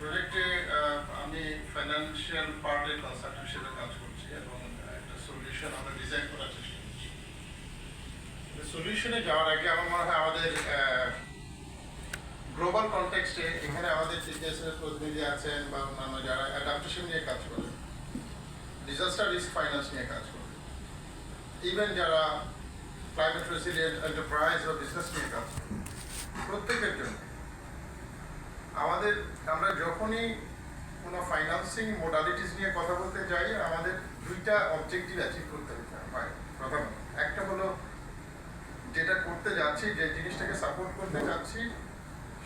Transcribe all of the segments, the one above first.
প্রজেক্টে আমি ফাইন্যান্সিয়াল পার্টের কনসালটেন্ট হিসেবে কাজ করছি এবং একটা সলিউশন আমরা ডিজাইন করার চেষ্টা করছি। সলিউশনে যাওয়ার আগে আমার মনে হয় আমাদের গ্লোবাল কনটেক্সটে এখানে আমাদের টিচিএসের প্রতিনিধি আছেন বা অন্যান্য যারা অ্যাডাপ্টেশন নিয়ে কাজ করেন, ডিজাস্টার রিস্ক ফাইন্যান্স নিয়ে কাজ করেন, ইভেন যারা ক্লাইমেট রেসিলিয়েন্ট এন্টারপ্রাইজ বা বিজনেস নিয়ে কাজ করেন, প্রত্যেকের জন্য আমরা যখনই কোনো ফাইন্যান্সিং মোডালিটিস নিয়ে কথা বলতে যাই আমাদের দুইটা অবজেক্টিভ অ্যাচিভ করতে হয় প্রধানত। একটা হলো যেটা করতে যাচ্ছি, যে জিনিসটাকে সাপোর্ট করতে যাচ্ছি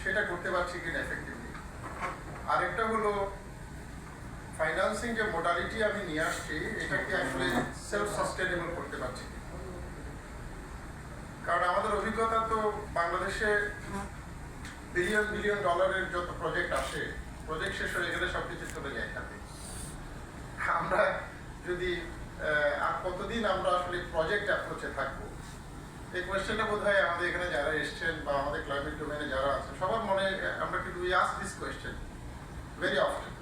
সেটা করতে পারছি কিনা এফেক্টিভলি। আরেকটা হলো ফাইন্যান্সিং যে মোডালিটি আমি নিয়ে আসছি এটাকে আসলে সেলফ সাস্টেনেবল করতে পারছি। কারণ আমাদের অভিজ্ঞতা তো বাংলাদেশে বিলিয়ন বিলিয়ন ডলারের যত প্রজেক্ট আসে, প্রজেক্ট শেষ হয়ে গেলে সবকিছু চলে যায় খাতে। আমরা যদি আর কতদিন আমরা আসলে প্রজেক্ট অ্যাপ্রোচে থাকবো, এই কোয়েশ্চেনটা বোধ হয় আমাদের এখানে যারা এসছেন বা আমাদের ক্লাইমেট ডোমেনে যারা আছেন সবার মনে আমরা কিন্তু we ask this question very often.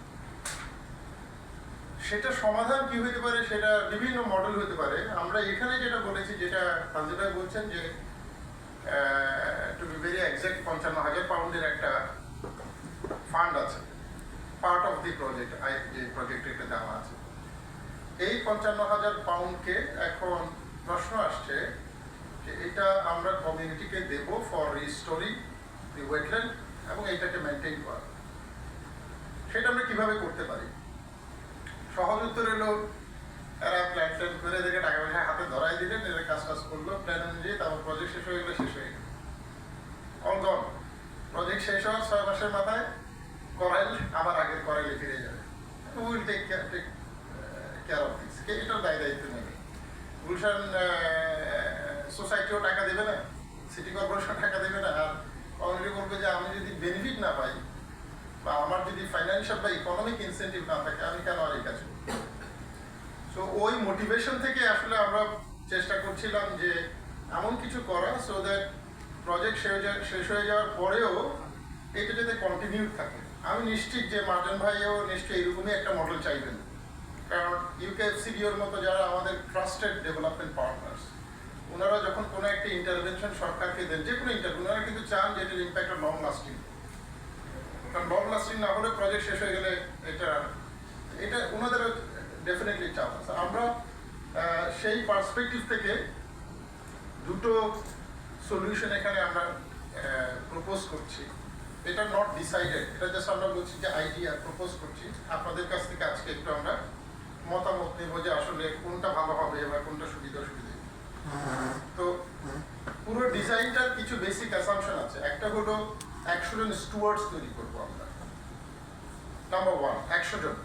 সেটা সমাধান কি হতে পারে, সেটা বিভিন্ন মডেল হতে পারে। আমরা এখানে যেটা বলেছি, যেটা তানজিল ভাই বলছেন যে টু বি ভেরি এক্সাক্ট ৫৫,০০০ পাউন্ডের একটা ফান্ড আছে পার্ট অফ দি প্রজেক্ট, যে প্রজেক্টে এটা দেওয়া আছে। এই ৫৫,০০০ পাউন্ডকে এখন প্রশ্ন আসছে যে এটা আমরা কমিউনিটিকে দেব ফর রিস্টোরিং দি ওয়েটল্যান্ড এবং এটাকে মেনটেন করা। সেটা আমরা কিভাবে করতে পারি? সহজ উত্তর হলো এরা প্ল্যান করে দেখে টাকা পয়সা হাতে ধরাই দিলেন, এরা কাজ করলো প্ল্যান অনুযায়ী, তারপর প্রজেক্ট শেষ হয়ে গেলে শেষ হয়ে গেল, অল গন। প্রজেক্ট শেষ হওয়ার ৬ মাসের মাথায় করাইল আবার আগের করাইলে ফিরে যাবে। Will take care of this. কে এটার দায়িত্ব নেবে? গুলশান সোসাইটিও টাকা দেবে না, সিটি কর্পোরেশন টাকা দেবে না, আর কমিউনিটি বলবে যে আমি যদি বেনিফিট না পাই বা আমার যদি ফাইন্যান্সিয়াল বা ইকোনমিক ইনসেন্টিভ না থাকে আমি কেন আর এই কাজ করব? সো ওই মোটিভেশন থেকে আসলে আমরা চেষ্টা করছিলাম যে এমন কিছু করা সো দ্যাট প্রজেক্ট শেষ হয়ে যাওয়ার পরেও এটা যাতে কন্টিনিউ থাকে। আমি নিশ্চিত যে মার্জন ভাইও নিশ্চয়ই এরকমই একটা মডেল চাইবেন, কারণ ইউকেএফসিডিওর মতো যারা আমাদের ট্রাস্টেড ডেভেলপমেন্ট পার্টনার্স, ওনারা যখন কোনো একটা ইন্টারভেনশন সরকারকে দেন, যে কোনো ওনারা কিন্তু চান যে এটার ইম্প্যাক্ট লং লাস্টিং। কারণ লং লাস্টিং না হলে প্রজেক্ট শেষ হয়ে গেলে এটা ওনাদের ডেফিনেটলি চাপ আছে। আমরা সেই পার্সপেক্টিভ থেকে দুটো সলিউশন এখানে আমরা প্রপোজ করছি। এটা নট ডিসাইডেড, এটা জাস্ট আমরা বলছি যে আইডিয়া প্রপোজ করছি। আপনাদের কাছ থেকে আজকে একটু আমরা মতামত নেব যে আসলে কোনটা ভালো হবে বা কোনটা সুবিধা। তো পুরো ডিজাইনটার কিছু বেসিক অ্যাসাম্পশন আছে। একটা হলো ১০০ জন স্টুয়ার্ডস তৈরি করবো আমরা। নাম্বার 1, ১০০ জন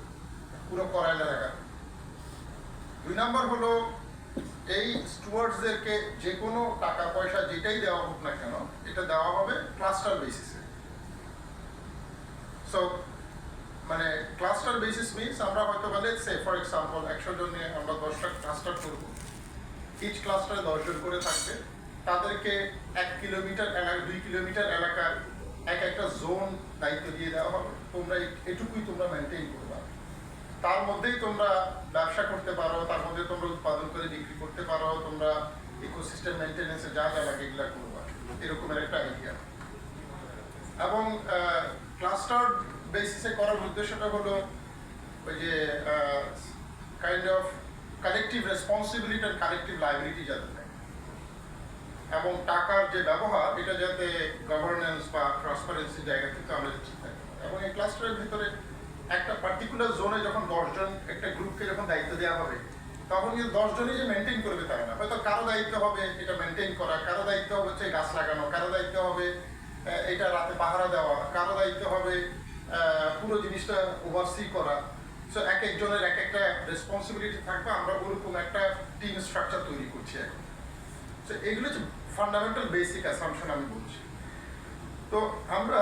পুরো করাইল এলাকার। ২ নাম্বার হলো এই স্টুয়ার্ডসদেরকে যে কোনো টাকা পয়সা যেটাই দেওয়া হোক না কেন এটা দেওয়া হবে ক্লাস্টার বেসিসে। সো মানে ক্লাস্টার বেসিস মিনস আমরা হয়তো বলে সে ফর এক্সাম্পল ১০০ জন নিয়ে আমরা ১০টা ক্লাস্টার করবো, ইচ ক্লাস্টারে ১০ জন করে থাকবে। তাদেরকে ১ কিলোমিটার ২ কিলোমিটার এলাকার একটা জোন দায়িত্ব দিয়ে দেওয়া হবে। তোমরা এটুকুই তোমরা মেনটেন করবা, তার মধ্যেই তোমরা ব্যবসা করতে পারো, তার মধ্যে তোমরা উৎপাদন করে বিক্রি করতে পারো, তোমরা ইকোসিস্টেম মেনটেন্যান্সে যা যা লাগে এগুলা করবা, এরকমের একটা আইডিয়া। এবং ক্লাস্টার বেসিসে করার উদ্দেশ্যটা হলো ওই যে কাইন্ড অফ কালেকটিভ রেসপন্সিবিলিটি আর কালেকটিভ লায়াবিলিটি যাতে থাকে, এবং টাকার যে ব্যবহার এটা যাতে গভর্নেন্স বা ট্রান্সপারেন্সি জায়গা থেকে আমরা ঠিক থাকি। এবং এই ক্লাস্টারের ভিতরে একটা পার্টিকুলার জোনে যখন ১০ জন একটা গ্রুপকে যখন দায়িত্ব দেওয়া হবে তখন কিন্তু ১০ জনই যে মেনটেন করবে তারা না, হয়তো কারো দায়িত্ব হবে এটা মেনটেন করা, কারো দায়িত্ব হবে হচ্ছে গাছ লাগানো, কারো দায়িত্ব হবে এটা রাতে পাহারা দেওয়া, কারো দায়িত্ব হবে পুরো জিনিসটা ওভারসি করা। সো এক একজনের একটা রেসপন্সিবিলিটি থাকবে। আমরা ওরকম একটা টিম স্ট্রাকচার তৈরি করছি এখন। সো এগুলো হচ্ছে ফান্ডামেন্টাল বেসিক অ্যাসাম্পশন আমি বলছি। তো আমরা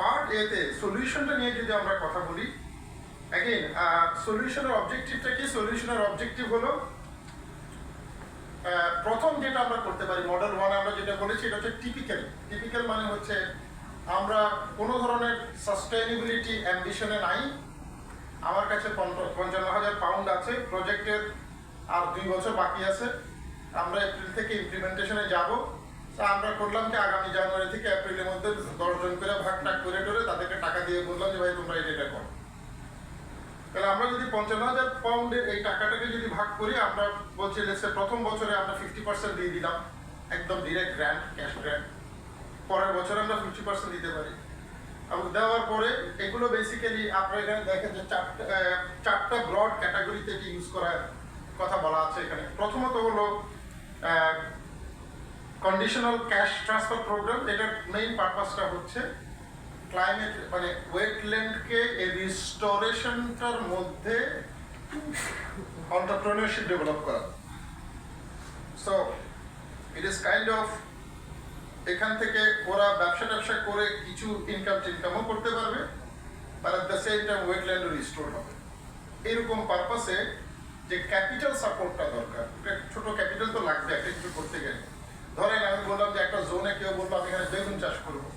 পার্ট এতে সলিউশনটা নিয়ে যদি আমরা কথা বলি, অ্যাগেন সলিউশনের অবজেক্টিভটা কি? সলিউশনের অবজেক্টিভ হলো প্রথম যেটা আমরা করতে পারি, মডেল 1 আমরা যেটা বলেছি এটা হচ্ছে টিপিক্যাল মানে হচ্ছে আমরা কোনো ধরনের সাস্টেইনেবিলিটি অ্যাম্বিশনে নাই। আমার কাছে 55,000 পাউন্ড আছে, প্রজেক্টের আর 2 বছর বাকি আছে। আমরা এপ্রিল থেকে ইমপ্লিমেন্টেশনে যাব। তা আমরা করলাম কি আগামী জানুয়ারি থেকে এপ্রিলের মধ্যে 10 জন করে ভাগ টাগ করে টরে তাদেরকে টাকা দিয়ে বললাম যে ভাই তোমরা এটা করো। তাহলে আমরা যদি 55,000 পাউন্ডের এই টাকাটাকে যদি ভাগ করি, আমরা বলছি প্রথম বছরে আমরা 50% দিয়ে দিলাম, একদম ডিরেক্ট গ্র্যান্ট, ক্যাশ গ্র্যান্ট। পরের বছর আমরা 50% দিতে পারি। এবং দেওয়ার পরে এগুলো বেসিক্যালি আপনারা এখানে দেখেন যে চারটা ব্রড ক্যাটাগরিতে এটি ইউজ করার কথা বলা আছে এখানে। প্রথমত হলো কন্ডিশনাল ক্যাশ ট্রান্সফার প্রোগ্রাম। এটার মেইন পারপাসটা হচ্ছে ক্লাইমেট মানে ওয়েটল্যান্ডকে এই রিস্টোরেশনটার মধ্যে এন্টারপ্রেনিউরশিপ ডেভেলপ করা। So it is kind of এখান থেকে ওরা ব্যবসা করে কিছু টিনকামও করতে পারবে, আর at the same time wetland restore হবে। এরকম পারপাসে যে ক্যাপিটাল সাপোর্টটা দরকার, ছোট ক্যাপিটাল তো লাগবে একটা কিছু করতে গেলে। ধরেন আমি বললাম যে একটা জোনে কেউ বললো আমি এখানে বেগুন চাষ করবো,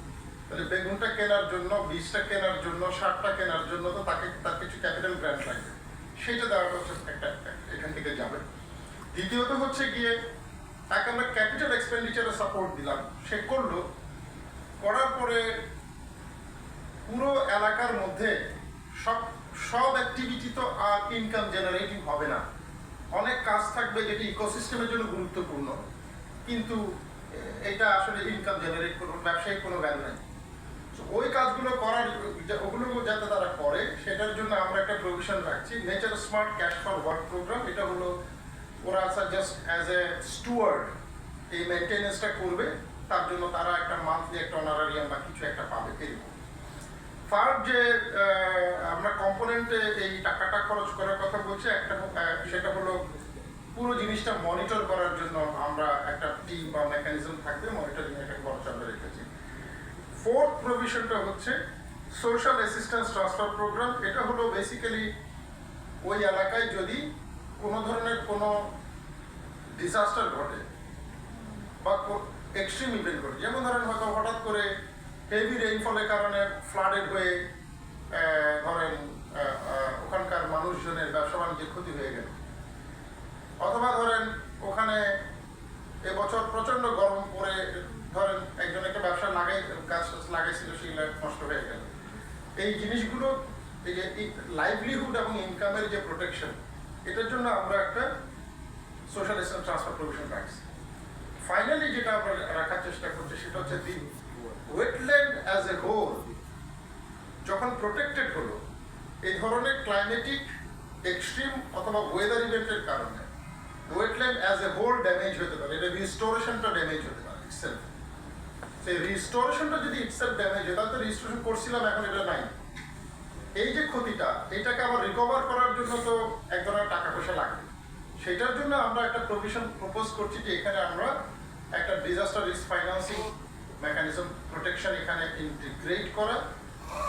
তাহলে বেগুনটা কেনার জন্য, বীজটা কেনার জন্য, সারটা কেনার জন্য তো তার কিছু ক্যাপিটাল গ্র্যান্ট লাগবে, সেইটা দেওয়াটা হচ্ছে একটা এখান থেকে যাবে। দ্বিতীয়ত হচ্ছে গিয়ে তাকে আমরা ক্যাপিটাল এক্সপেন্ডিচারে সাপোর্ট দিলাম, সে করলো, করার পরে পুরো এলাকার মধ্যে সব অ্যাক্টিভিটি তো আর ইনকাম জেনারেটিং হবে না। অনেক কাজ থাকবে যেটি ইকোসিস্টেমের জন্য গুরুত্বপূর্ণ, কিন্তু এটা আসলে ইনকাম জেনারেট করবে, ব্যবসায়িক কোনো ভ্যালু নেই। ওই কাজগুলো করার, ওগুলো যাতে তারা করে সেটার জন্য আমরা একটা প্রভিশন রাখছি, nature smart cash for work program. এটা হলো ওরা জাস্ট অ্যাজ এ স্টুয়ার্ড এই মেনটেন্যান্সটা করবে, তার জন্য তারা একটা মান্থলি একটা অনারারিয়াম বা কিছু একটা পাবে এরকম। থার্ড যে আমরা কম্পোনেন্টে এই টাকাটা খরচ করার কথা বলছি, একটা সেটা হলো পুরো জিনিসটা মনিটর করার জন্য আমরা একটা টিম বা মেকানিজম থাকবে, মনিটরিং একটা খরচ আমরা রেখেছি। ফোর্থ প্রভিশনটা হচ্ছে সোশ্যাল অ্যাসিস্ট্যান্স ট্রান্সফার প্রোগ্রাম। এটা হলো বেসিক্যালি ওই এলাকায় যদি কোনো ধরনের কোনো ডিজাস্টার ঘটে বা এক্সট্রিম ইভেন্ট ঘটে, যেমন ধরেন হয়তো হঠাৎ করে হেভি রেইনফলের কারণে ফ্লাডেড হয়ে ধরেন ওখানকার মানুষজনের ব্যবসা বাণিজ্যের ক্ষতি হয়ে গেল, অথবা ধরেন ওখানে এবছর প্রচন্ড গরম পড়ে ধরেন একজন একটা ব্যবসা গাছ লাগাইছিল, সেগুলো নষ্ট হয়ে গেল। এই জিনিসগুলো, এই যে লাইভলিহুড এবং ইনকামের যে প্রোটেকশন, এটার জন্য আমরা একটা সোশ্যাল অ্যাসিস্ট্যান্স ট্রান্সফার প্রভিশন রাখছি। ফাইনালি যেটা আমরা রাখার চেষ্টা করছি সেটা হচ্ছে the wetland as a whole যখন প্রোটেক্টেড হলো, এই ধরনের ক্লাইমেটিক এক্সট্রিম অথবা ওয়েদার ইভেন্টের কারণে wetland as a whole damage হতে পারে, এটা রিস্টোরেশনটা ড্যামেজ হতে পারে ইটসেলফ। সেই রিস্টোরেশনটা যদি ইটসেলফ ড্যামেজ হয়, তাহলে তো রিস্টোরেশন করছিলাম, এখন এটা নাই। এই যে ক্ষতিটা, এটাকে আবার রিকভার করার জন্য তো এক ধরনের টাকা পয়সা লাগবে। সেটার জন্য আমরা একটা প্রভিশন প্রপোজ করছি যে এখানে আমরা একটা disaster risk financing mechanism protection এখানে ইন্টিগ্রেট করা,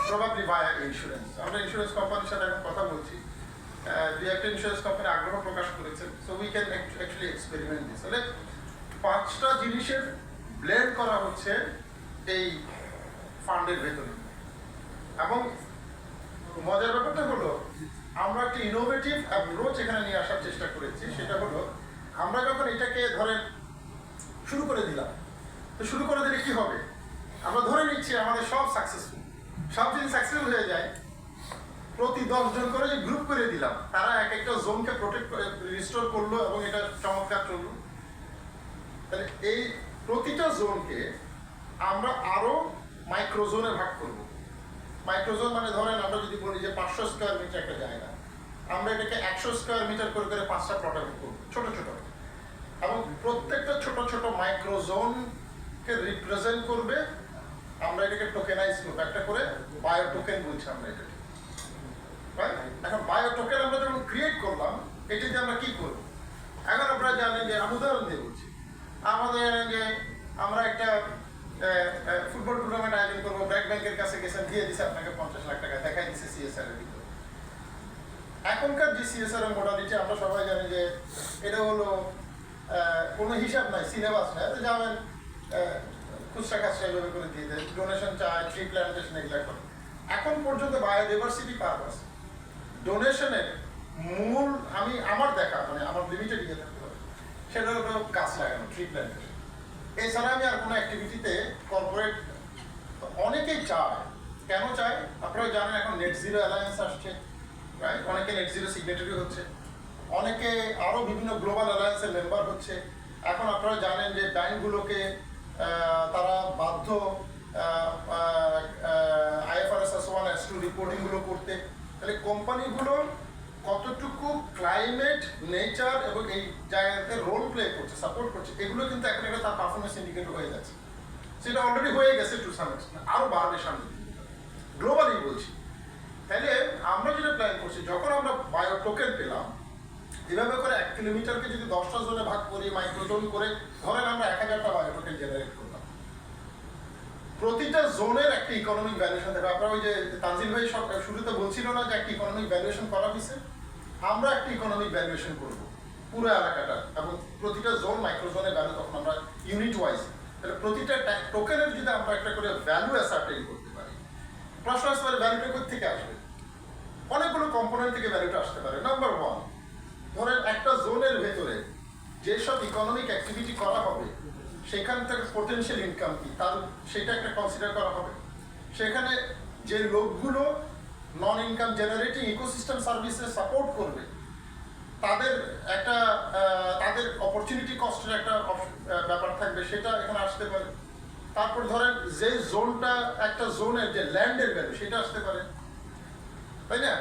প্রবাবলি ভায়া ইন্স্যুরেন্স। আমরা ইন্স্যুরেন্স কোম্পানির সাথে এখন কথা বলছি, দুই একটা ইন্স্যুরেন্স কোম্পানি আগ্রহ প্রকাশ করেছেন। So we can actually experiment this. তাহলে 5টা জিনিসের ব্লেন্ড করা হচ্ছে এই ফান্ডের ভেতরে। এবং মজার ব্যাপারটা হলো আমরা একটা ইনোভেটিভ অ্যাপ্রোচ এখানে নিয়ে আসার চেষ্টা করেছি। সেটা হলো আমরা যখন এটাকে ধরেন শুরু করে দিলাম, তো শুরু করে দিলে কি হবে, আমরা ধরে নিচ্ছি আমাদের সব সাকসেসফুল। সব যদি সাকসেসফুল হয়ে যায়, প্রতি 10 জন করে যে গ্রুপ করে দিলাম, তারা এক একটা জোনকে প্রোটেক্ট করে রিস্টোর করলো এবং এটা চমৎকার চললো। তাহলে এই প্রতিটা জোনকে আমরা আরো মাইক্রোজোনে ভাগ করবো। মাইক্রোজোন মানে ধরেন আমরা যদি বলি যে 500 স্কোয়ার মিটার একটা জায়গা, আমরা এটাকে 100 স্কোয়ার মিটার করে 5টা প্লটে ভাগ করবো, ছোট ছোট। এবং প্রত্যেকটা ছোট ছোট মাইক্রোজোনকে রিপ্রেজেন্ট করবে, আমরা এটাকে টোকেনাইজ করবো, একটা করে বায়ো টোকেন বলছি আমরা এটাকে। এখন বায়ো টোকেন আমরা যখন ক্রিয়েট করলাম, এটা দিয়ে আমরা কি করবো, এখন আপনারা জানেন যে আমি উদাহরণ দিয়ে বলছি, আমাদের যে আমরা একটা ফুটবল টুর্নামেন্ট আয়োজন করবো, ব্যাংকের কাছে গেছেন, দিয়ে দিছে আপনাকে 50 লাখ টাকা, দেখাই দিচ্ছে সিএসআর এর ভিতরে। এখনকার যে সিএসআর এর মোডালিটি আমরা সবাই জানি যে এটা হলো কোনো হিসাব নাই, সিলেবাস নাই। যাবেন খুচরা খাচরা এভাবে করে দিয়ে দেয়, ডোনেশন চায়, ট্রি প্ল্যান্টেশন এগুলো করে। এখন পর্যন্ত বায়োডাইভার্সিটি পারপাস ডোনেশনের মূল আমি আমার দেখা মানে আমার লিমিটেড ইয়ে থাকতে হবে, সেটা হলো গাছ লাগানো, ট্রি প্ল্যান্টেশন। এছাড়া আমি আর কোনো অ্যাক্টিভিটিতে কর্পোরেট অনেকেই চায়। কেন চায় আপনারা জানেন, এখন নেট জিরো অ্যালায়েন্স আসছে, রাইট? অনেকে নেট জিরো সিগনেটারি হচ্ছে, অনেকে আরও বিভিন্ন গ্লোবাল অ্যালায়েন্সের মেম্বার হচ্ছে। এখন আপনারা জানেন যে ব্যাংকগুলোকে তারা বাধ্য IFRS S1 S2 রিপোর্টিংগুলো করতে। তাহলে কোম্পানিগুলো কতটুকু ক্লাইমেট, নেচার এবং এই জায়গাতে রোল প্লে করছে, সাপোর্ট করছে, এগুলো কিন্তু এখন একটা তার পারফরমেন্স ইন্ডিকেটর হয়ে যাচ্ছে। সেটা অলরেডি হয়ে গেছে টু সাম এক্সটেন্ট, আরও বাড়বে সামনে গ্লোবালি বলছি। তাহলে আমরা যেটা প্ল্যান করছি, যখন আমরা বায়ো টোকেন পেলাম, এভাবে করে 1 কিলোমিটারকে যদি 10টা জোনে ভাগ করি, মাইক্রোজোন করে, ধরেন আমরা 1000টা বায়ো টোকেন জেনারেট করলাম। প্রতিটা জোনের একটা ইকোনমিক ভ্যালুয়েশন থাকবে। আপনারা ওই যে তানজিল ভাই শুরুতে বলছিল না যে একটা ইকোনমিক ভ্যালুয়েশন করা হয়েছে, আমরা একটা ইকোনমিক ভ্যালুয়েশন করব পুরো এলাকাটা, এবং প্রতিটা জোন মাইক্রোজোনের ভ্যালু তখন আমরা ইউনিট ওয়াইজ, তাহলে প্রতিটা টোকেনের যদি আমরা একটা করে ভ্যালু অ্যাসার্টেইন করতে পারি, প্রশ্ন আসতে পারে ভ্যালুটা কোথা থেকে আসবে? অনেকগুলো কম্পোনেন্ট থেকে ভ্যালুটা আসতে পারে। নাম্বার 1, ধরেন একটা জোনের ভেতরে যেসব ইকোনমিক অ্যাক্টিভিটি করা হবে সেখান থেকে পোটেনশিয়াল ইনকাম কি, তার সেটা একটা কনসিডার করা হবে। সেখানে যে লোকগুলো non income generating ecosystem services support করবে, তাদের একটা তাদের অপরচুনিটি কস্টের একটা ব্যাপার থাকবে, সেটা এখানে আসতে পারে। তারপর ধরেন যে জোনটা, একটা জোনের যে ল্যান্ডের ভ্যালু সেটা আসতে পারে, তাই না?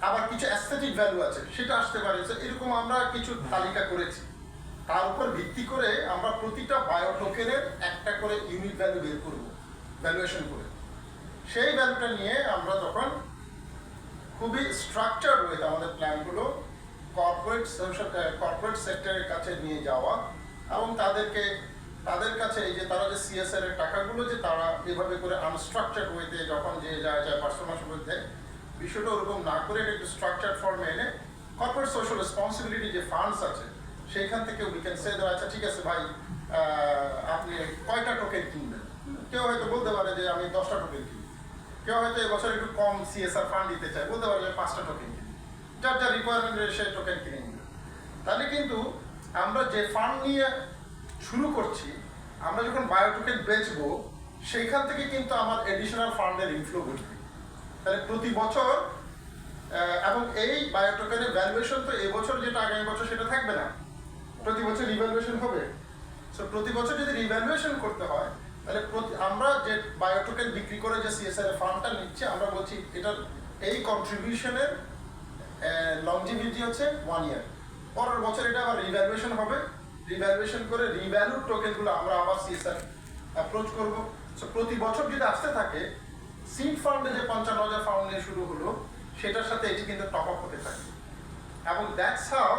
আবার কিছু অ্যাস্থেটিক ভ্যালু আছে, সেটা আসতে পারে। এরকম আমরা কিছু তালিকা করেছি, তার উপর ভিত্তি করে আমরা প্রতিটা বায়ো টোকেনের একটা করে ইউনিট ভ্যালু বের করবো ভ্যালুয়েশন করে। সেই ভ্যালুটা নিয়ে আমরা তখন খুবই স্ট্রাকচার্ড ওয়েতে আমাদের প্ল্যানগুলো কর্পোরেট সেক্টরের কাছে নিয়ে যাওয়া, এবং তাদের কাছে এই যে তারা যে CSR এর টাকাগুলো যে তারা এভাবে করে আনস্ট্রাকচার্ড ওয়েতে যখন যে যায় পার্সোনাল মধ্যে, বিষয়টা ওরকম না করে একটু স্ট্রাকচার্ড ফর্মে এনে কর্পোরেট সোশ্যাল রেসপন্সিবিলিটি যে ফান্ডস আছে সেইখান থেকে উই ক্যান সে আচ্ছা ঠিক আছে ভাই, আপনি কয়টা টোকেন কিনবেন? কেউ হয়তো বলতে পারে যে আমি 10টা টোকেন কিনি, কেউ হয়তো এবছর একটু কম CSR ফান্ড দিতে চায়, বলতে পারে যে 5টা টোকেন কিনি, যার যার রিকোয়ারমেন্ট সেই টোকেন কিনে নিবে। তাহলে কিন্তু আমরা যে ফান্ড নিয়ে শুরু করছি, আমরা যখন বায়ো টোকেন বেচবো সেইখান থেকে কিন্তু আমার এডিশনাল ফান্ডের ইনফ্লো ঘটবে। তাহলে প্রতি বছর, এবং এই বায়ো টোকেনের ভ্যালুয়েশন তো এবছর যেটা আগামী বছর সেটা থাকবে না, প্রতি বছর রিভ্যালুয়েশন হবে। সো প্রতি বছর যদি রিভ্যালুয়েশন করতে হয়, তাহলে আমরা যে বায়ো টোকেন বিক্রি করে যে CSR এর ফান্ডটা নিচ্ছি, আমরা বলছি এটার এই কন্ট্রিবিউশনের লংজিভিটি হচ্ছে 1 ইয়ার। পরের বছর এটা আবার রিভ্যালুয়েশন হবে, রিভ্যালুয়েশন করে রিভ্যালুড টোকেনগুলো আমরা আবার CSR অ্যাপ্রোচ করবো। সো প্রতি বছর যদি আসতে থাকে, সিড ফান্ডে যে 55,000 ফান্ড নিয়ে শুরু হলো, সেটার সাথে এটি কিন্তু টপ আপ হতে থাকে, এবং that's how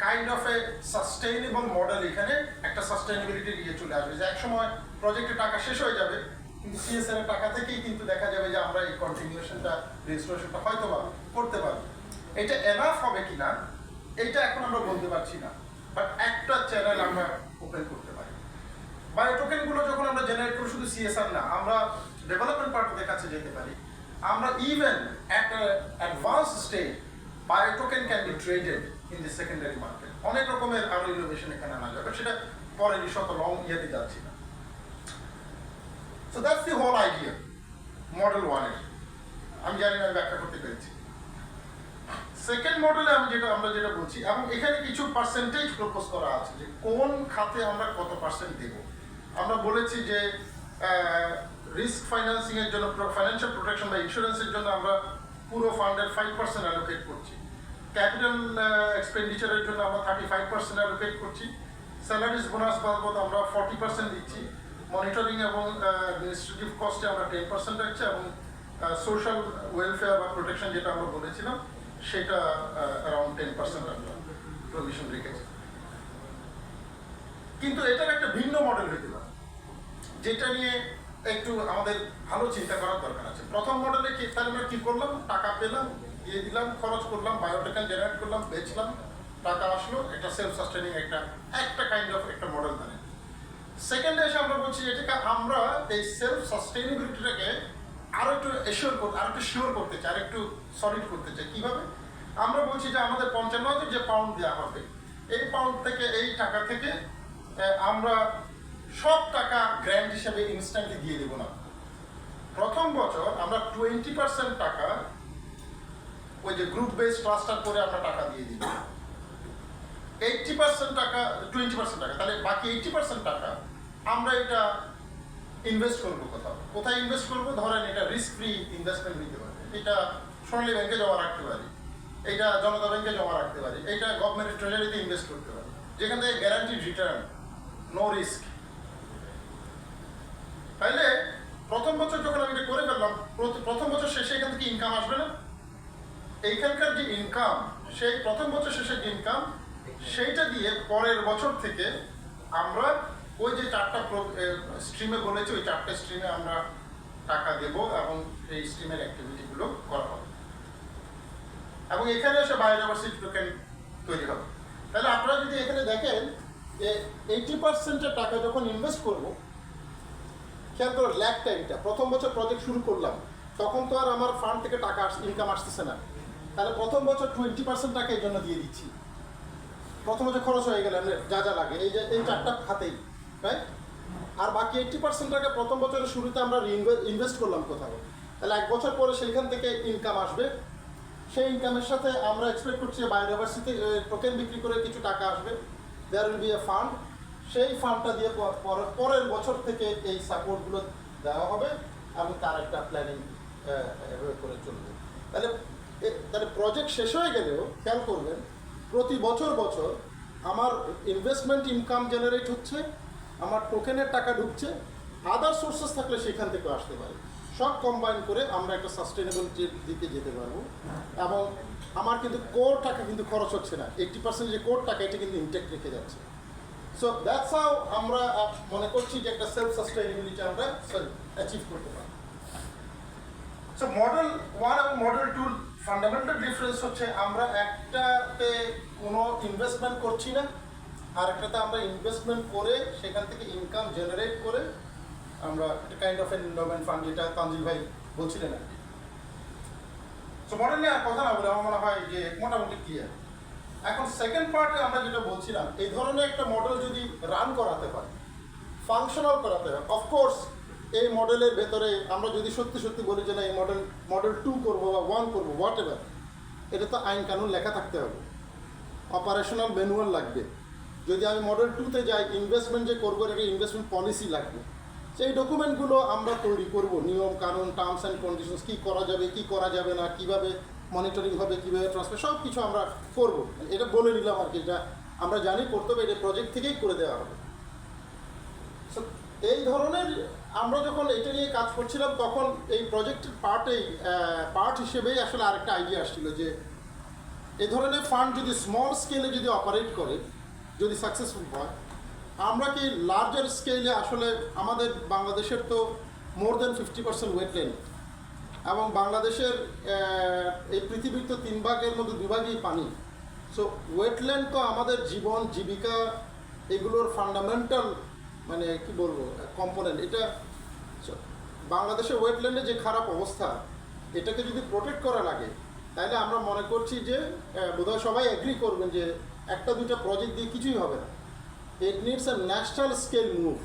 kind of A sustainable model. এখানে একটা সাস্টেইনেবিলিটি নিয়ে চলে আসবে যে একসময় প্রজেক্টের টাকা শেষ হয়ে যাবে, কিন্তু CSR এর টাকা থেকেই কিন্তু দেখা যাবে যে আমরা এই কন্টিনিউশনটা, রেজিস্ট্রেশনটা হয়তো বা করতে পারবো। এটা এনাফ হবে কিনা এইটা এখন আমরা বলতে পারছি না, বাট একটা চ্যানেল আমরা ওপেন করতে পারি। বায়ো টোকেনগুলো যখন আমরা জেনারেট করি, শুধু CSR না, আমরা ডেভেলপমেন্ট পার্টনারদের কাছে যেতে পারি। আমরা even at an advanced stage bio token can be traded in the secondary market. অনেক রকমের আরো ইনোভেশন এখানে আনা যাবে, সেটা পরে শত লং ইয়েতে যাচ্ছি না। So that's the whole idea model 1 এর। আমি জানি না আমি ব্যাখ্যা করতে পেরেছি। সেকেন্ড মডেলে আমরা যেটা বলছি, এবং এখানে কিছু পার্সেন্টেজ প্রপোজ করা আছে যে কোন খাতে আমরা কত পার্সেন্ট দেব। আমরা বলেছি যে রিস্ক ফাইন্যান্সিং এর জন্য, ফাইন্যান্সিয়াল প্রোটেকশন বা ইন্স্যুরেন্সের জন্য আমরা পুরো ফান্ডের 5% অ্যালোকেট করছি। ক্যাপিটাল এক্সপেন্ডিচারের জন্য আমরা 35% অ্যালোকেট করছি। স্যালারিজ বোনাস বাবদ আমরা 40% দিচ্ছি। মনিটরিং এবং অ্যাডমিনিস্ট্রেটিভ কস্টে আমরা 10% রাখছি, এবং সোশ্যাল ওয়েলফেয়ার বা প্রোটেকশন যেটা আমরা বলেছিলাম সেটা অ্যারাউন্ড 10% আমরা প্রভিশন রেখেছি। কিন্তু এটার একটা ভিন্ন মডেল হইতে পারে, যেটা নিয়ে একটু আমাদের ভালো চিন্তা করার দরকার আছে। প্রথম মডেলে কি তাহলে আমরা কি করলাম, টাকা পেলাম, দিয়ে দিলাম, খরচ করলাম, বায়োটেকেন জেনারেট করলাম, বেচলাম, টাকা আসলো, একটা সেলফ সাস্টেনিং একটা কাইন্ড অফ একটা মডেল দাঁড়ায়। সেকেন্ডে এসে আমরা বলছি এটাকে আমরা এই সেলফ সাস্টেইনেবিলিটিটাকে আরো একটু এশিওর করতে, আরো একটু শিওর করতে চাই, আর একটু সলিড করতে চাই। কিভাবে? আমরা বলছি যে আমাদের 55,000 যে পাউন্ড দেওয়া হবে, এই পাউন্ড থেকে, এই টাকা থেকে আমরা সব টাকা গ্র্যান্ট হিসেবে ইনস্ট্যান্টলি দিয়ে দেবো না। প্রথম বছর আমরা 20% টাকা ওই যে গ্রুপ বেস ক্লাস্টার করে আমরা টাকা দিয়ে দিই, 80% টাকা, 20% টাকা, তাহলে বাকি 80% টাকা আমরা এটা ইনভেস্ট করবো কোথাও। কোথায় ইনভেস্ট করবো? ধরেন এটা রিস্ক ফ্রি ইনভেস্টমেন্ট নিতে পারে, এটা সোনালী ব্যাংকে জমা রাখতে পারি, এটা জনতা ব্যাংকে জমা রাখতে পারি, এটা গভর্নমেন্টের ট্রেজারিতে ইনভেস্ট করতে পারি, যেখান থেকে গ্যারান্টিড রিটার্ন, নো রিস্ক। তাইলে প্রথম বছর যখন আমি এটা করে ফেললাম, প্রথম বছর শেষে এখান থেকে ইনকাম আসবে না? এইখানকার যে ইনকাম, সেই প্রথম বছর শেষের যে ইনকাম, সেইটা দিয়ে পরের বছর থেকে আমরা ওই যে 4টা স্ট্রিমে বলেছি, ওই 4টে স্ট্রিমে আমরা টাকা দেব এবং এই স্ট্রিমের অ্যাক্টিভিটিগুলো করা হবে। এবং এখানে এসে বায়োডাইভার্সিটি টোকেন তৈরি হবে। তাহলে আপনারা যদি এখানে দেখেন যে 80%-এর টাকা যখন ইনভেস্ট করব, খেয়াল করে ল্যাক টাইমটা, প্রথম বছর প্রজেক্ট শুরু করলাম তখন তো আর আমার ফান্ড থেকে টাকা ইনকাম আসতেছে না, তাহলে প্রথম বছর 20% টাকা এই জন্য দিয়ে দিচ্ছি। প্রথম বছর খরচ হয়ে গেলে যা যা লাগে এই যে এই 4টা খাতেই, রাইট? আর বাকি 80% টাকা প্রথম বছরের শুরুতে আমরা ইনভেস্ট করলাম কোথাও, তাহলে 1 বছর পরে সেইখান থেকে ইনকাম আসবে। সেই ইনকামের সাথে আমরা এক্সপেক্ট করছি বায়োডাইভার্সিটি টোকেন বিক্রি করে কিছু টাকা আসবে, there will be a fund. সেই ফান্ডটা দিয়ে পরের বছর থেকে এই সাপোর্টগুলো দেওয়া হবে এবং তার একটা প্ল্যানিং করে চলবে। তাহলে প্রজেক্ট শেষ হয়ে গেলেও খেয়াল করবেন প্রতি বছর আমার ইনভেস্টমেন্ট ইনকাম জেনারেট হচ্ছে, আমার টোকেনের টাকা ঢুকছে, আদার সোর্সেস থাকলে সেখান থেকে আসতে পারে, সব কম্বাইন করে আমরা একটা সাস্টেনেবিলিটির দিকে যেতে পারবো। এবং আমার কিন্তু কোর টাকা কিন্তু খরচ হচ্ছে না, 80% যে কোর টাকা এটা কিন্তু ইনটেক্ট রেখে যাচ্ছে। সো দ্যাটস হাউ আমরা মনে করছি যে একটা সেলফ সাস্টেনেবিলিটি আমরা অ্যাচিভ করতে পারি। সো মডেল 1 এবং মডেল 2 ফান্ডামেন্টাল ডিফারেন্স হচ্ছে আমরা একটাতে কোনো ইনভেস্টমেন্ট করছি না, আর একটাতে আমরা ইনভেস্টমেন্ট করে সেখান থেকে ইনকাম জেনারেট করে আমরা একটা কাইন্ড অফ এন্ডোমেন্ট ফান্ড, যেটা তানজিল ভাই বলছিলেন আর কি। সো মডেল নিয়ে আর কথা না বলে আমার মনে হয় যে মোটামুটি ক্লিয়ার। এখন সেকেন্ড পার্টে আমরা যেটা বলছিলাম, এই ধরনের একটা মডেল যদি রান করাতে হয়, ফাংশনাল করাতে হয়, অফকোর্স এই মডেলের ভেতরে আমরা যদি সত্যি বলি যে না এই মডেল 2 করবো বা 1 করবো, হোয়াট এভার, এটা তো আইন কানুন লেখা থাকতে হবে, অপারেশনাল ম্যানুয়াল লাগবে। যদি আমি মডেল 2-তে যাই, ইনভেস্টমেন্ট যে করবো এটা ইনভেস্টমেন্ট পলিসি লাগবে। সেই ডকুমেন্টগুলো আমরা তৈরি করব, নিয়ম কানুন, টার্মস অ্যান্ড কন্ডিশনস, কী করা যাবে কী করা যাবে না, কীভাবে মনিটরিং হবে, কীভাবে ট্রান্সফার, সব কিছু আমরা করব। এটা বলে নিলাম আর কি, এটা আমরা জানি করতে হবে, এটা প্রজেক্ট থেকেই করে দেওয়া হবে। সো এই ধরনের আমরা যখন এটা নিয়ে কাজ করছিলাম তখন এই প্রজেক্টের পার্ট হিসেবেই আসলে আরেকটা আইডিয়া আসছিল যে এই ধরনের ফান্ড যদি স্মল স্কেলে যদি অপারেট করে, যদি সাকসেসফুল হয়, আমরা কি লার্জার স্কেলে আসলে আমাদের বাংলাদেশের তো মোর দ্যান 50% ওয়েটল্যান্ড, এবং বাংলাদেশের এই পৃথিবীর তো 3 ভাগের মধ্যে 2 ভাগই পানি। সো ওয়েটল্যান্ড তো আমাদের জীবন জীবিকা এগুলোর ফান্ডামেন্টাল মানে কি বলবো কম্পোনেন্ট। এটা বাংলাদেশের ওয়েটল্যান্ডে যে খারাপ অবস্থা, এটাকে যদি প্রোটেক্ট করা লাগে, তাহলে আমরা মনে করছি যে বোধহয় সবাই এগ্রি করবেন যে 1-2টা প্রজেক্ট দিয়ে কিছুই হবে না। It needs a national scale move,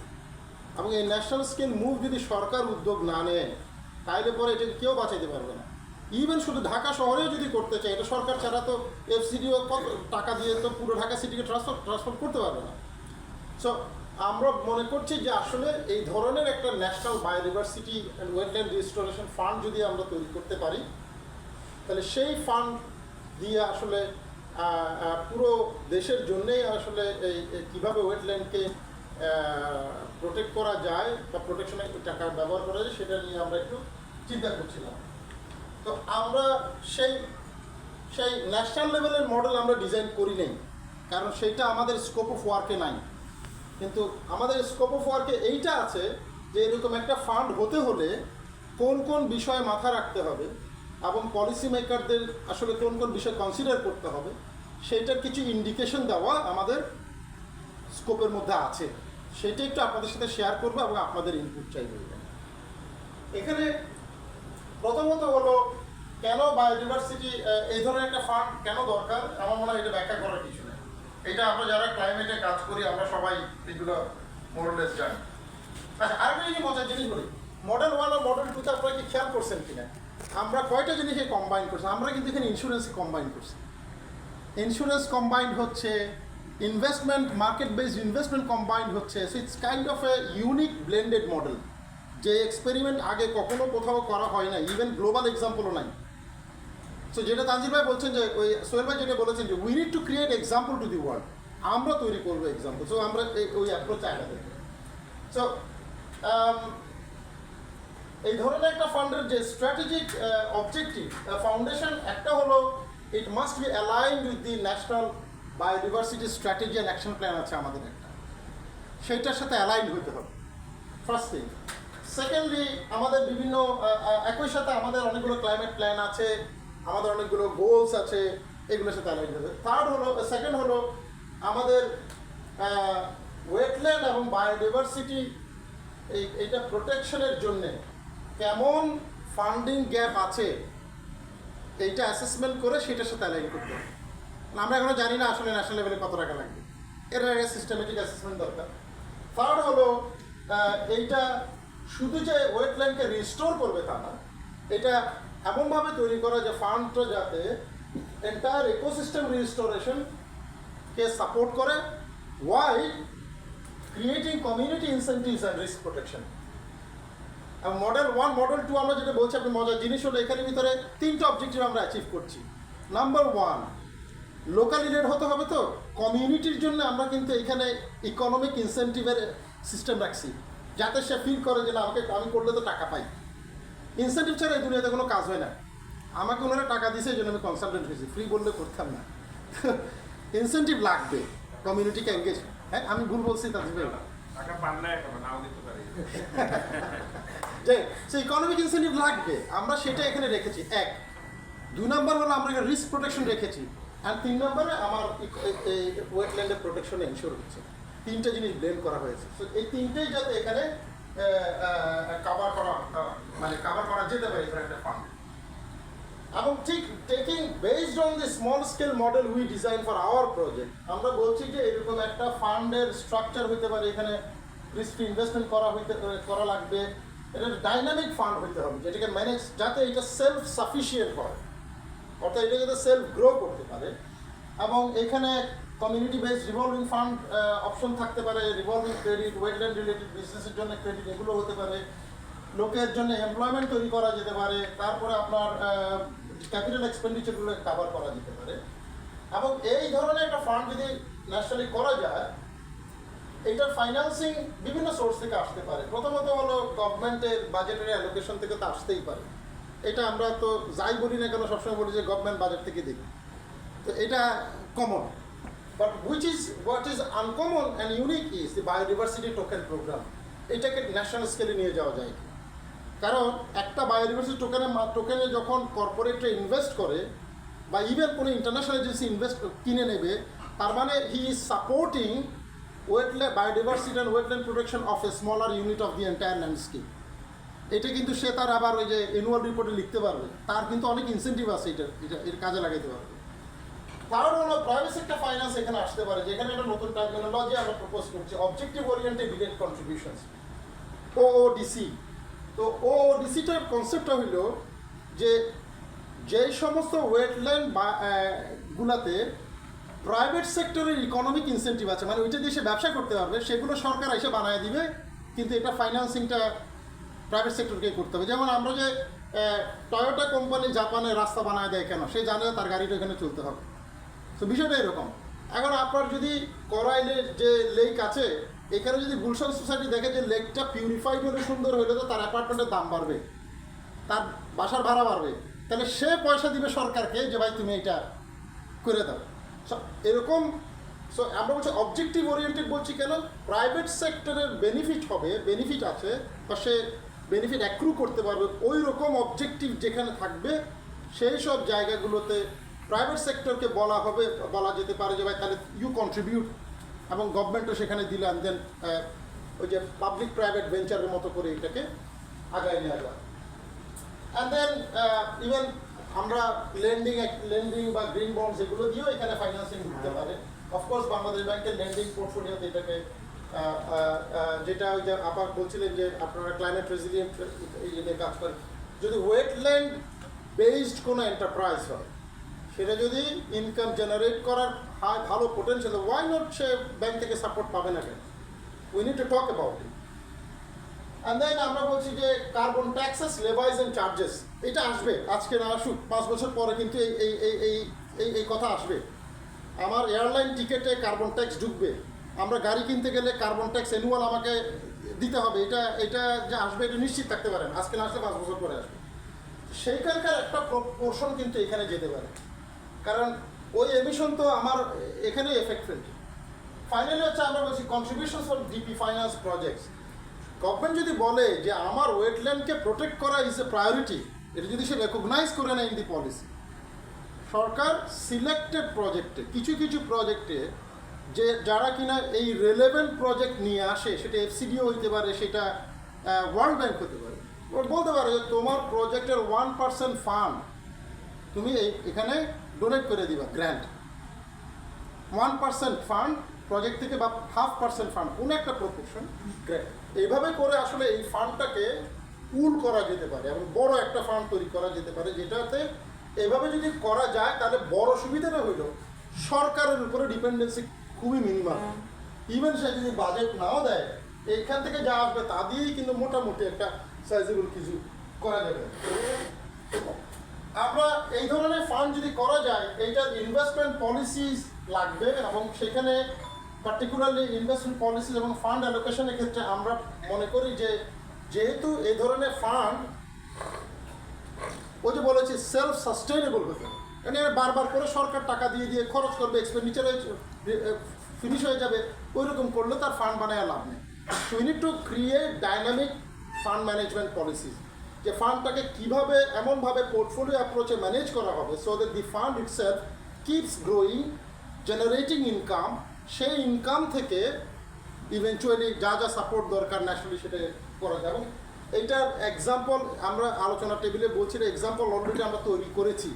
এবং এই ন্যাশনাল স্কেল মুভ যদি সরকার উদ্যোগ না নেয় তাহলে পরে এটাকে কেউ বাঁচাইতে পারবে না। ইভেন শুধু ঢাকা শহরেও যদি করতে চায়, এটা সরকার ছাড়া তো এফসিডিও কত টাকা দিয়ে তো পুরো ঢাকা সিটিকে ট্রান্সফার করতে পারবে না। সো আমরা মনে করছি যে আসলে এই ধরনের একটা national biodiversity and wetland restoration fund যদি আমরা তৈরি করতে পারি, তাহলে সেই ফান্ড দিয়ে আসলে পুরো দেশের জন্যেই আসলে এই কীভাবে ওয়েটল্যান্ডকে প্রোটেক্ট করা যায় বা প্রোটেকশনে টাকা ব্যবহার করা যায় সেটা নিয়ে আমরা একটু চিন্তা করছিলাম। তো আমরা সেই ন্যাশনাল লেভেলের মডেল আমরা ডিজাইন করি নেই, কারণ সেইটা আমাদের স্কোপ অফ ওয়ার্কে নাই। কিন্তু আমাদের স্কোপ অফ ওয়ার্কে এইটা আছে যে এরকম একটা ফান্ড হতে হলে কোন কোন বিষয় মাথা রাখতে হবে এবং পলিসি মেকারদের আসলে কোন কোন বিষয় কনসিডার করতে হবে, সেইটার কিছু ইন্ডিকেশন দেওয়া আমাদের স্কোপের মধ্যে আছে। সেটা একটু আপনাদের সাথে শেয়ার করবো এবং আপনাদের ইনপুট চাইবো। এখানে প্রথমত হলো কেন বায়োডিভার্সিটি এই ধরনের একটা ফান্ড কেন দরকার, আমার মনে হয় এটা ব্যাখ্যা করার কিছু নেই। এটা আমরা যারা ক্লাইমেটে কাজ করি আমরা সবাই এগুলো মোরলেস জানি। আচ্ছা, আরেকটা যদি মজার জিনিস বলি, মডেল 1 আর মডেল 2তে আপনারা কি খেয়াল করছেন কিনা, আমরা কয়টা জিনিসে কম্বাইন করছি? আমরা কিন্তু এখানে ইন্স্যুরেন্সে কম্বাইন করছি। ইন্স্যুরেন্স কম্বাইন্ড হচ্ছে, investment market based investment combined হচ্ছে। So it's kind of a unique blended model, যে এক্সপেরিমেন্ট আগে কখনো কোথাও করা হয় না, ইভেন গ্লোবাল এক্সাম্পলও নাই। সো যেটা তানজির ভাই বলছেন যে ওই সোহেল ভাই যেটা বলেছেন যে we need to create example to the world, আমরা তৈরি করবো এক্সাম্পল। সো আমরা ওই অ্যাপ্রোচ আগে দেখব। সো এই ধরনের একটা ফান্ডের যে স্ট্র্যাটেজিক অবজেক্টিভ ফাউন্ডেশন, একটা হলো it must be aligned with the national biodiversity strategy and action plan আছে আমাদের একটা, সেইটার সাথে অ্যালাইন হতে হবে, ফার্স্ট থিং। সেকেন্ডলি আমাদের বিভিন্ন একই সাথে আমাদের অনেকগুলো ক্লাইমেট প্ল্যান আছে, আমাদের অনেকগুলো গোলস আছে, এগুলোর সাথে অ্যালাইন হবে। সেকেন্ড হলো আমাদের ওয়েটল্যান্ড এবং বায়োডিভার্সিটি এইটা প্রোটেকশনের জন্যে কেমন ফান্ডিং গ্যাপ আছে এইটা অ্যাসেসমেন্ট করে সেটার সাথে অ্যালাইন করতে হবে। আমরা এখনো জানি না আসলে ন্যাশনাল লেভেলে কত টাকা লাগবে, এর আগে সিস্টেমেটিক অ্যাসেসমেন্ট দরকার। থার্ড হলো এইটা শুধু যে ওয়েটল্যান্ডকে রিস্টোর করবে তা না, এটা এমনভাবে তৈরি করা যে ফান্ডটা যাতে এন্টায়ার ইকোসিস্টেম রিস্টোরেশনকে সাপোর্ট করে, by creating community incentives and risk protection. এবং মডেল 1 মডেল 2 আমরা যেটা বলছি, আপনি মজার জিনিস হলো এখানে ভিতরে 3টা অবজেক্টিভ আমরা অ্যাচিভ করছি। নাম্বার 1, লোকালি রেট হতে হবে। তো কমিউনিটির জন্য আমরা কিন্তু এখানে ইকোনমিক ইনসেন্টিভের সিস্টেম রাখছি, যাতে সে ফিল করে যে না আমি করলে তো টাকা পাই। ইনসেন্টিভ ছাড়া এই দুনিয়াতে কোনো কাজ হয় না। আমাকে ওনারা টাকা দিয়েছে, এই জন্য আমি কনসালটেন্ট হয়েছি, ফ্রি বললে করতাম না। ইনসেন্টিভ লাগবে কমিউনিটিকে এঙ্গেজ। হ্যাঁ, আমি ভুল বলছি তাজিব ভাই? যে সে ইকোনমিক ইনসেন্টিভ লাগবে, আমরা সেটা এখানে রেখেছি। 1, 2 নম্বর হলো আমরা এখানে রিস্ক প্রোটেকশন রেখেছি, আর 3 নম্বরে আমার ওয়েটল্যান্ডের প্রোটেকশন এনশিওর হচ্ছে। 3টে জিনিস ব্লেন্ড করা হয়েছে। তো এই 3টেই যাতে এখানে কভার করা যেতে পারে একটা ফান্ড। এবং ঠিক taking based on the small scale model we design for our project, আমরা বলছি যে এরকম একটা ফান্ডের স্ট্রাকচার হতে পারে, এখানে রিস্ক ইনভেস্টমেন্ট করা লাগবে, এটা ডাইনামিক ফান্ড হতে হবে যেটাকে ম্যানেজ, যাতে এটা সেলফ সাফিসিয়েন্ট হয়, অর্থাৎ এটা যাতে সেলফ গ্রো করতে পারে। এবং এখানে community based revolving fund option থাকতে পারে, রিভলভিং ক্রেডিট, ওয়েটল্যান্ড রিলেটেড বিজনেসের জন্য ক্রেডিট, এগুলো হতে পারে। লোকের জন্য এমপ্লয়মেন্ট তৈরি করা যেতে পারে, তারপরে আপনার ক্যাপিটাল এক্সপেন্ডিচারগুলো কভার করা যেতে পারে। এবং এই ধরনের একটা ফান্ড যদি ন্যাশনালি করা যায়, এইটার ফাইন্যান্সিং বিভিন্ন সোর্স থেকে আসতে পারে। প্রথমত হলো গভর্নমেন্টের বাজেটের অ্যালোকেশন থেকে তো আসতেই পারে, এটা আমরা তো যাই বলি না কেন সবসময় বলি যে গভর্নমেন্ট বাজেট থেকে দিই, তো এটা common. But what is uncommon and unique is the biodiversity token program. এটাকে ন্যাশনাল স্কেলে নিয়ে যাওয়া যায়, কারণ একটা বায়োডিভার্সিটি টোকেনে যখন কর্পোরেটরা ইনভেস্ট করে বা ইভেন কোনো ইন্টারন্যাশনাল এজেন্সি কিনে নেবে, তার মানে he is supporting biodiversity and wetland protection of a smaller unit of the entire landscape. এটা কিন্তু সে তার আবার ওই যে অ্যানুয়াল রিপোর্টে লিখতে পারবে, তার কিন্তু অনেক ইনসেন্টিভ আছে এর কাজে লাগাইতে পারবে। কারণ হলো প্রাইভেট সেক্টর ফাইন্যান্স এখানে আসতে পারে, যেখানে একটা নতুন টার্মিনোলজি আমরা প্রপোজ করছি, অবজেক্টিভ ওরিয়েন্টেড ডিরেক্ট কন্ট্রিবিউশনস, ওওডিসি। তো ওওডিসিটার কনসেপ্টটা হইল যে যেই সমস্ত ওয়েটল্যান্ড গুলাতে প্রাইভেট সেক্টরের ইকোনমিক ইনসেন্টিভ আছে, মানে ওইটা দিয়ে সে ব্যবসা করতে পারবে, সেগুলো সরকার এসে বানায় দিবে, কিন্তু এটা ফাইন্যান্সিংটা প্রাইভেট সেক্টরকে করতে হবে। যেমন আমরা যে টয়োটা কোম্পানি জাপানে রাস্তা বানায় দেয় কেন, সে জানে তার গাড়িটা এখানে চলতে হবে। তো বিষয়টা এরকম। এখন আপনার যদি করাইলের যে লেক আছে, এখানে যদি গুলশান সোসাইটি দেখে যে লেকটা পিউরিফাইড হলে সুন্দর হইলে তো তার অ্যাপার্টমেন্টের দাম বাড়বে, তার বাসার ভাড়া বাড়বে, তাহলে সে পয়সা দিবে সরকারকে যে ভাই তুমি এটা করে দাও। এরকম। সো আমরা বলছি অবজেক্টিভ ওরিয়েন্টেড বলছি কেন, প্রাইভেট সেক্টরের বেনিফিট আছে বা সে বেনিফিট অ্যাক্রু করতে পারবে, ওই রকম অবজেক্টিভ যেখানে থাকবে সেই সব জায়গাগুলোতে প্রাইভেট সেক্টরকে বলা যেতে পারে যে ভাই তাহলে ইউ কন্ট্রিবিউট, এবং গভর্নমেন্টও সেখানে দিলেন, দেন ওই যে পাবলিক প্রাইভেট ভেঞ্চারের মতো করে এটাকে আগায় নেওয়া যায়। অ্যান্ড দেন ইভেন আমরা লেন্ডিং বা গ্রিন বন্ডস এগুলো দিয়েও এখানে ফাইন্যান্সিং ঢুকতে পারে। অফকোর্স বাংলাদেশ ব্যাংকের লেন্ডিং পোর্টফোলিওতে এটাকে যেটা ওই যে আবার বলছিলেন যে আপনারা ক্লাইমেট রেজিলিয়েন্ট নিয়ে কাজ করেন, যদি ওয়েটল্যান্ড বেসড কোনো এন্টারপ্রাইজ হয়, সেটা যদি ইনকাম জেনারেট করার ভালো potential, why not say bank থেকে সাপোর্ট পাবে না কেন? We need to talk about it. And then আমরা বলছি যে carbon taxes, levies and charges, এটা আসবে, আজকে না আসুক, 5 বছর পরে কিন্তু এই কথা আসবে। আমার এয়ারলাইন টিকেটে কার্বন ট্যাক্স ঢুকবে, আমরা গাড়ি কিনতে গেলে কার্বন ট্যাক্স অ্যানুয়াল আমাকে দিতে হবে, এটা যে আসবে এটা নিশ্চিত থাকতে পারেন, আজকে না আসলে 5 বছর পরে আসবে। সেইখানকার একটা পোর্শন কিন্তু এখানে যেতে পারে, কারণ ওই এমিশন তো আমার এখানে এফেক্ট ফেলছে। ফাইনালি হচ্ছে আমরা বলছি contribution for DP finance projects. Government যদি বলে যে আমার ওয়েটল্যান্ডকে প্রোটেক্ট করা ইজ এ প্রায়োরিটি, এটা যদি সে রেকগনাইজ করে নেয় in the policy, Sarkar selected প্রজেক্টে কিছু প্রজেক্টে যে যারা কিনা এই রেলেভেন্ট প্রজেক্ট নিয়ে আসে, সেটা এফসিডিও হইতে পারে, সেটা ওয়ার্ল্ড ব্যাংক হতে পারে, ওরা বলতে পারে যে তোমার প্রজেক্টের 1% ফান্ড তুমি এখানে ডোনেট করে দিবা, গ্র্যান্ট 1% ফান্ড প্রজেক্ট থেকে বা 0.5% ফান্ড, কোনো একটা প্রপোর্শন গ্র্যান্ট। এইভাবে করে আসলে এই ফান্ডটাকে পুল করা যেতে পারে এবং বড় একটা ফান্ড তৈরি করা যেতে পারে, যেটাতে এভাবে যদি করা যায় তাহলে বড় সুবিধাটা হইল সরকারের উপরে ডিপেন্ডেন্সি খুবই মিনিমাম। ইভেন সে যদি বাজেট নাও দেয়, এইখান থেকে যা আসবে তা দিয়েই কিন্তু মোটামুটি একটা সাইজেবল কিছু করা যাবে। আমরা এই ধরনের ফান্ড যদি করা যায়, এইটার ইনভেস্টমেন্ট পলিসিস লাগবে এবং সেখানে পার্টিকুলারলি ইনভেস্টমেন্ট পলিসি এবং ফান্ড অ্যালোকেশনের ক্ষেত্রে আমরা মনে করি যে যেহেতু এই ধরনের ফান্ড ওই যে বলেছি সেলফ সাস্টেইনেবল হতে হবে, মানে বারবার করে সরকার টাকা দিয়ে খরচ করবে, এক্সপেন্ডিচারে ফিনিশ হয়ে যাবে, ওই রকম করলে তার ফান্ড বানায় লাভ নেই। We need to create dynamic fund management policies, যে ফান্ডটাকে কীভাবে এমনভাবে পোর্টফোলিও অ্যাপ্রোচে ম্যানেজ করা হবে so that the fund itself keeps growing, generating income, সেই ইনকাম থেকে ইভেনচুয়ালি যা যা সাপোর্ট দরকার ন্যাশনালি সেটা করা যায়। এবং এইটার এক্সাম্পল আমরা আলোচনা টেবিলে বলছি, এক্সাম্পল অলরেডি আমরা তৈরি করেছি।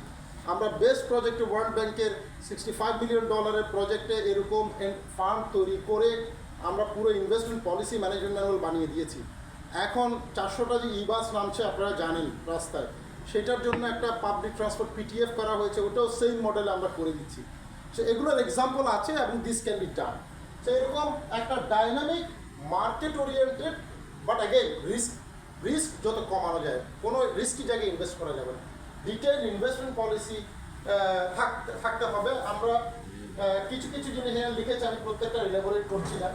আমরা বেস্ট প্রজেক্টে ওয়ার্ল্ড ব্যাংকের $65 মিলিয়ন প্রজেক্টে এরকম ফান্ড তৈরি করে আমরা পুরো ইনভেস্টমেন্ট পলিসি ম্যানেজমেন্ট ম্যানুয়াল বানিয়ে দিয়েছি। এখন 400টা যে বাস নামছে আপনারা জানেন রাস্তায়, সেটার জন্য একটা পাবলিক ট্রান্সপোর্ট পিটিএফ করা হয়েছে, ওটাও সেম মডেলে আমরা করে দিচ্ছি। সো এগুলোর এক্সাম্পল আছে এবং this can be done. So এরকম একটা dynamic market oriented, but again risk যত কমানো যায়, কোনো রিস্কি জায়গায় ইনভেস্ট করা যাবে না, ডিটেইল ইনভেস্টমেন্ট পলিসি থাকতে হবে। আমরা কিছু জিনিস এখানে লিখেছি, আমি প্রত্যেকটা ইলাবোরেট করছি না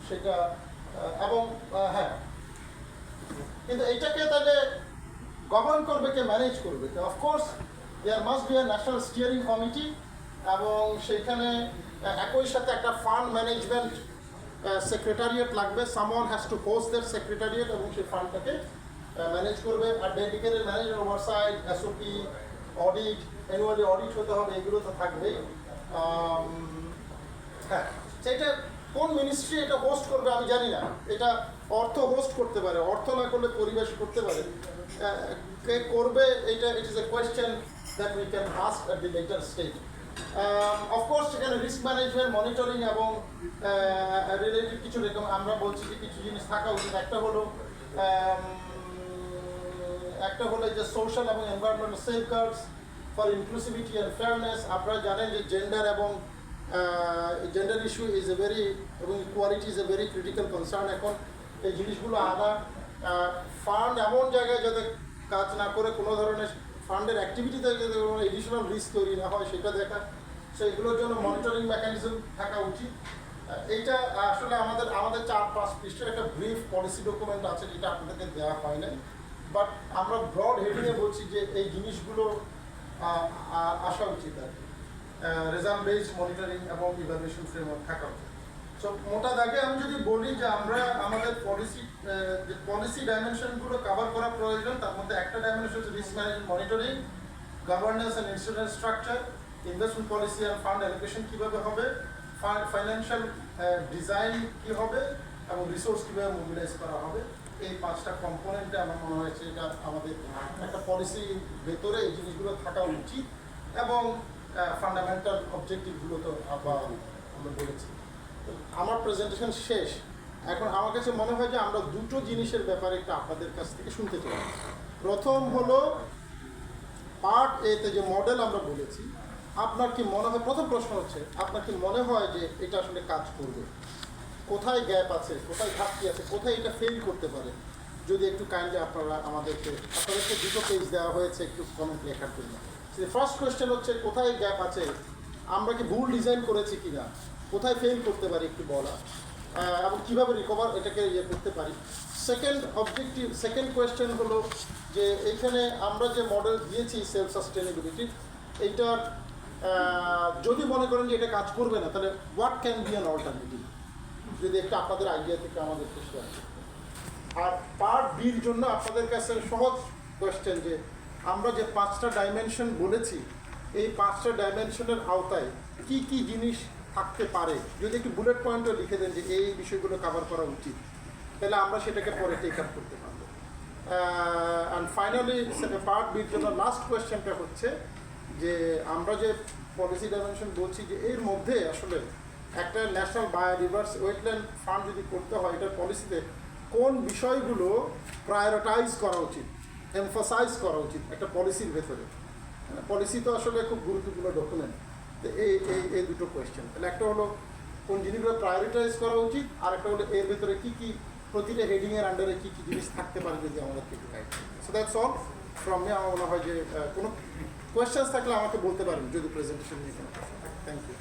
সেটা, এবং হ্যাঁ, কিন্তু এইটাকে তাহলে গভর্ন করবে কে, ম্যানেজ করবে কে? Of course there must be a national steering committee, এবং সেইখানে একই সাথে একটা ফান্ড ম্যানেজমেন্ট সেক্রেটারিয়েট লাগবে। Someone has to host that secretariat এবং সেই ফান্ডটাকে ম্যানেজ করবে। আর dedicated manager, oversight, SOP, audit, annually audit হতে হবে, এগুলো তো থাকবেই। হ্যাঁ, সেটা কোন মিনিস্ট্রি এটা হোস্ট করবে আমি জানি না, এটা অর্থ হোস্ট করতে পারে, অর্থ না করলে পরিবেশ করতে পারে, কে করবে এটা, it is a question that we can ask at the letter stage. Of course সেখানে রিস্ক ম্যানেজমেন্ট, মনিটরিং এবং রিলেটেড কিছু আমরা বলছি যে কিছু জিনিস থাকা উচিত। একটা হলো যে সোশ্যাল এবং environmental safeguards for inclusivity and fairness. আপনারা জানেন যে জেন্ডার এবং gender issue is a very, এবং equality is a very critical concern. এখন এই জিনিসগুলো আনা, ফান্ড এমন জায়গায় যাতে কাজ না করে কোনো ধরনের ফান্ডের অ্যাক্টিভিটিতে যাতে কোনো এডিশনাল রিস্ক তৈরি না হয় সেটা দেখা, সো এগুলোর জন্য মনিটরিং মেকানিজম থাকা উচিত। এইটা আসলে আমাদের 4-5 পৃষ্ঠার একটা ব্রিফ পলিসি ডকুমেন্ট আছে, যেটা আপনাদেরকে দেওয়া হয় না, বাট আমরা ব্রড হেডিংয়ে বলছি যে এই জিনিসগুলো আসা উচিত আর কি। রেজাল্ট বেসড মনিটরিং এবং ইভ্যালুয়েশন ফ্রেমওয়ার্ক থাকা উচিত। সো মোটা দাগে আমি যদি বলি যে আমরা আমাদের পলিসি ডাইমেনশনগুলো কভার করা প্রয়োজন, তার মধ্যে একটা ডাইমেনশন হচ্ছে risk management, monitoring, governance and instrument structure, investment policy and fund allocation কীভাবে হবে, ফাইন্যান্সিয়াল ডিজাইন কী হবে, এবং রিসোর্স কীভাবে মোবিলাইজ করা হবে, এই 5টা কম্পোনেন্টে আমার মনে হয়েছে এটা আমাদের একটা পলিসির ভেতরে এই জিনিসগুলো থাকা উচিত এবং ফান্ডামেন্টাল অবজেক্টিভগুলো তো আবার আমরা বলেছি। তো আমার প্রেজেন্টেশন শেষ। এখন আমার কাছে মনে হয় যে আমরা দুটো জিনিসের ব্যাপারে একটু আপনাদের কাছ থেকে শুনতে চাই। প্রথম হলো পার্ট এতে যে মডেল আমরা বলেছি, আপনার কি মনে হয়, প্রথম প্রশ্ন হচ্ছে আপনার কি মনে হয় যে এটা আসলে কাজ করবে, কোথায় গ্যাপ আছে, কোথায় ঘাটতি আছে, কোথায় এটা ফেল করতে পারে, যদি একটু কাইন্ডলি আপনাদেরকে দুটো পেজ দেওয়া হয়েছে একটু কমেন্ট লেখার জন্য। ফার্স্ট কোয়েশ্চেন হচ্ছে কোথায় গ্যাপ আছে, আমরা কি ভুল ডিজাইন করেছি কিনা, কোথায় ফেল করতে পারি একটু বলা, এবং কীভাবে রিকভার এটাকে করতে পারি। সেকেন্ড কোয়েশ্চেন হলো যে এইখানে আমরা যে মডেল দিয়েছি সেলফ সাস্টেনেবিলিটি, এইটার যদি মনে করেন যে এটা কাজ করবে না, তাহলে what can be an alternative, যদি একটা আপনাদের আইডিয়া থেকে আমাদেরকে শেয়ার করতে। আর পার্ট বির জন্য আপনাদের কাছে সহজ কোয়েশ্চেন যে আমরা যে 5টা ডাইমেনশন বলেছি, এই 5টা ডাইমেনশনের আওতায় কি কি জিনিস থাকতে পারে, যদি একটু বুলেট পয়েন্টও লিখে দেন যে এই বিষয়গুলো কভার করা উচিত, তাহলে আমরা সেটাকে পরে টেক আপ করতে পারবো। অ্যান্ড ফাইনালি পার্ট বির জন্য লাস্ট কোয়েশ্চেনটা হচ্ছে যে আমরা যে পলিসি ডাইমেনশন বলছি যে এর মধ্যে আসলে একটা ন্যাশনাল বায়োডিভার্স ওয়েটল্যান্ড ফান্ড যদি করতে হয়, এটার পলিসিতে কোন বিষয়গুলো প্রায়োরিটাইজ করা উচিত, এমফাসাইজ করা উচিত একটা পলিসির ভেতরে। পলিসি তো আসলে খুব গুরুত্বপূর্ণ ডকুমেন্ট। তো এই দুটো কোয়েশ্চেন, তাহলে একটা হলো কোন জিনিসগুলো প্রায়োরিটাইজ করা উচিত, আর একটা হলো এর ভেতরে কী কী প্রতিটা হেডিংয়ের আন্ডারে কী কী জিনিস থাকতে পারে যদি আমাদেরকে একটু গাইড করেন। So that's all from me. আমার মনে হয় যে কোনো কোয়েশ্চেন্স থাকলে আমাকে বলতে পারেন যদি প্রেজেন্টেশন নিয়ে কোনো প্রশ্ন থাকে। Thank you.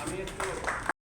আমি একটু